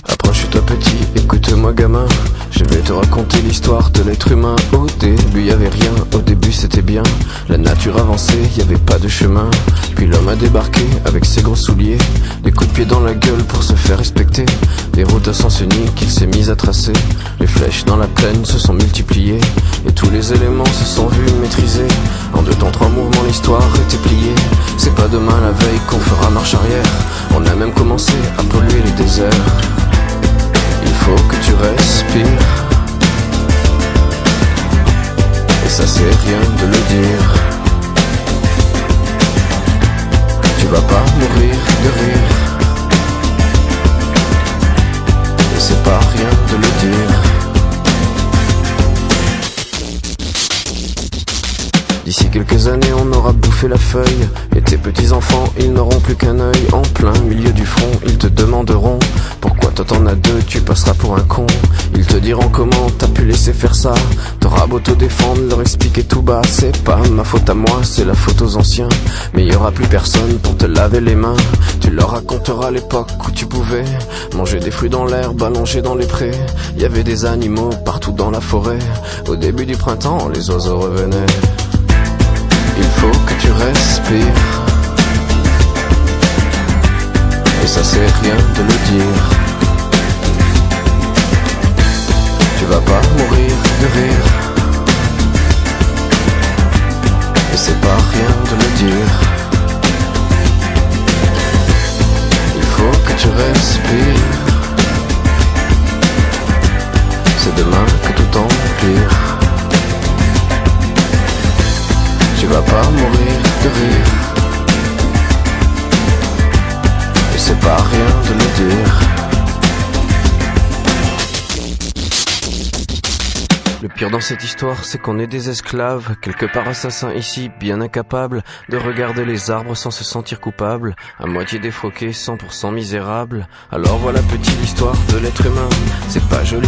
Approche-toi petit, écoute-moi gamin. Je vais te raconter l'histoire de l'être humain. Au début y avait rien, au début c'était bien. La nature avançait, y avait pas de chemin. Puis l'homme a débarqué avec ses gros souliers, des coups de pied dans la gueule pour se faire respecter. Des routes à sens unique qu'il s'est mis à tracer. Les flèches dans la plaine se sont multipliées, et tous les éléments se sont vus maîtrisés. En 2 temps 3 mouvements l'histoire était pliée. C'est pas demain la veille qu'on fera marche arrière. On a même commencé à polluer les déserts. Il faut que tu respires, et ça c'est rien de le dire. Tu vas pas mourir de rire, et c'est pas rien de le dire. D'ici quelques années on aura bouffé la feuille, et tes petits enfants ils n'auront plus qu'un œil. En plein milieu du front ils te demanderont pourquoi toi t'en as 2, tu passeras pour un con. Ils te diront comment t'as pu laisser faire ça. T'auras beau te défendre, leur expliquer tout bas. C'est pas ma faute à moi, c'est la faute aux anciens. Mais y aura plus personne pour te laver les mains. Tu leur raconteras l'époque où tu pouvais manger des fruits dans l'herbe, allongés dans les prés. Y avait des animaux partout dans la forêt. Au début du printemps, les oiseaux revenaient. Il faut que tu respires, et ça c'est rien de le dire. Tu vas pas mourir de rire, et c'est pas rien de le dire. Il faut que tu respires, c'est demain que tout empire. Tu vas pas mourir de rire, et c'est pas rien de le dire. Le pire dans cette histoire, c'est qu'on est des esclaves, quelque part assassins ici, bien incapables de regarder les arbres sans se sentir coupables, à moitié défroqués, 100% misérables. Alors voilà petite l'histoire de l'être humain. C'est pas joli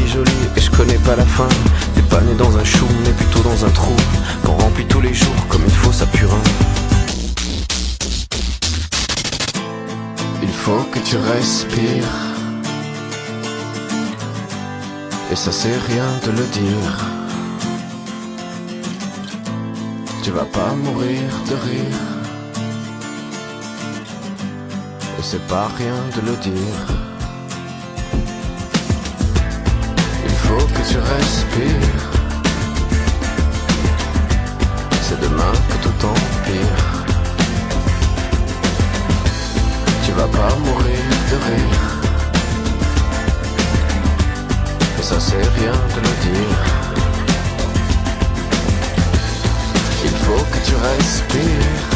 et je connais pas la fin. T'es pas né dans un chou, mais plutôt dans un trou qu'on remplit tous les jours comme il faut sa purin. Il faut que tu respires, et ça c'est rien de le dire. Tu vas pas mourir de rire, et c'est pas rien de le dire. Il faut que tu respires, c'est demain que tout empire. Tu vas pas mourir de rire, et ça c'est rien de le dire. Il faut que tu respires,